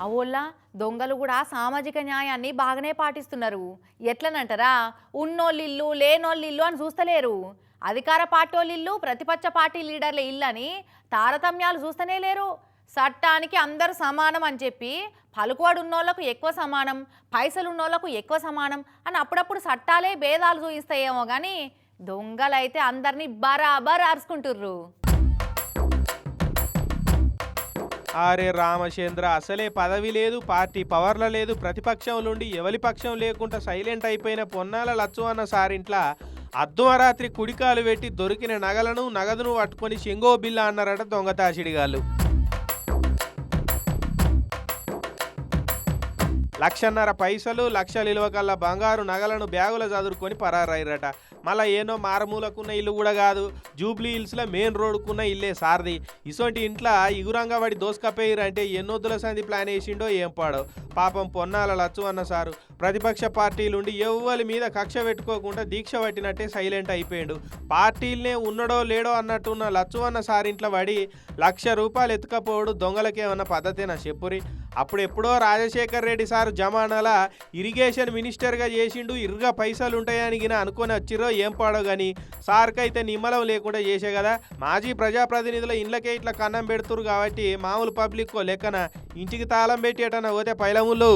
అవోల్లా దొంగలు కూడా సామాజిక న్యాయాన్ని బాగానే పాటిస్తున్నారు. ఎట్లనంటారా, ఉన్నోళ్ళిల్లు లేనోళ్ళిల్లు అని చూస్తలేరు. అధికార పార్టీలిల్లు ప్రతిపక్ష పార్టీ లీడర్ల ఇల్లు అని తారతమ్యాలు చూస్తూనే లేరు. చట్టానికి అందరూ సమానం అని చెప్పి పలుకుబడి ఉన్నోళ్లకు ఎక్కువ సమానం, పైసలు ఉన్నోళ్లకు ఎక్కువ సమానం అని అప్పుడప్పుడు చట్టాలే భేదాలు చూపిస్తాయేమో కానీ దొంగలైతే అందరినీ బరాబర్ అరుచుకుంటుర్రు. ఆరే రామచంద్ర, అసలే పదవి లేదు, పార్టీ పవర్ల లేదు, ప్రతిపక్షం నుండి ఎవరి పక్షం లేకుండా సైలెంట్ అయిపోయిన పొన్నాల లచ్చు అన్న సారింట్ల అర్ధరాత్రి కుడికాలు పెట్టి దొరికిన నగలను నగదును పట్టుకొని శంగో బిల్ల అన్నారట దొంగతాసిడిగాళ్ళు. 1,50,000 పైసలు, 1,00,000 విలువ కల్లా బంగారు నగలను బ్యాగుల చదురుకొని పరారైరట. మళ్ళీ ఏనో మారుమూలకున్న ఇల్లు కూడా కాదు, జూబ్లీ హిల్స్లో మెయిన్ రోడ్డుకున్న ఇల్లే సార్ది. ఇసొంటి ఇంట్లో ఇగురంగా వాడి దోసుకపోయిరంటే ఎన్నొద్దుల సంధి ప్లాన్ వేసిండో ఏం పాడో. పాపం పొన్నాల లచ్చు అన్న సారు ప్రతిపక్ష పార్టీలుండి ఎవ్వరి మీద కక్ష పెట్టుకోకుండా దీక్ష పట్టినట్టే సైలెంట్ అయిపోయాడు. పార్టీలనే ఉన్నడో లేడో అన్నట్టున్న లచ్చు అన్న సారింట్లో పడి ₹1,00,000 ఎత్తుకపోవడు దొంగలకేమన్న పద్ధతేనా చెప్పురి. అప్పుడు ఎప్పుడో రాజశేఖర్ రెడ్డి సారు జమానాలా ఇరిగేషన్ మినిస్టర్గా చేసిండు, ఇరుగా పైసలు ఉంటాయని గిన అనుకొని వచ్చిరో ఏం పాడో కానీ సార్కైతే నిమ్మలం లేకుండా చేసే కదా. మాజీ ప్రజాప్రతినిధుల ఇండ్లకే ఇట్లా కన్నం పెడుతురు కాబట్టి మామూలు పబ్లిక్ లెక్కన ఇంటికి తాళం పెట్టి ఎటన్నా పోతే పైలముళ్ళు.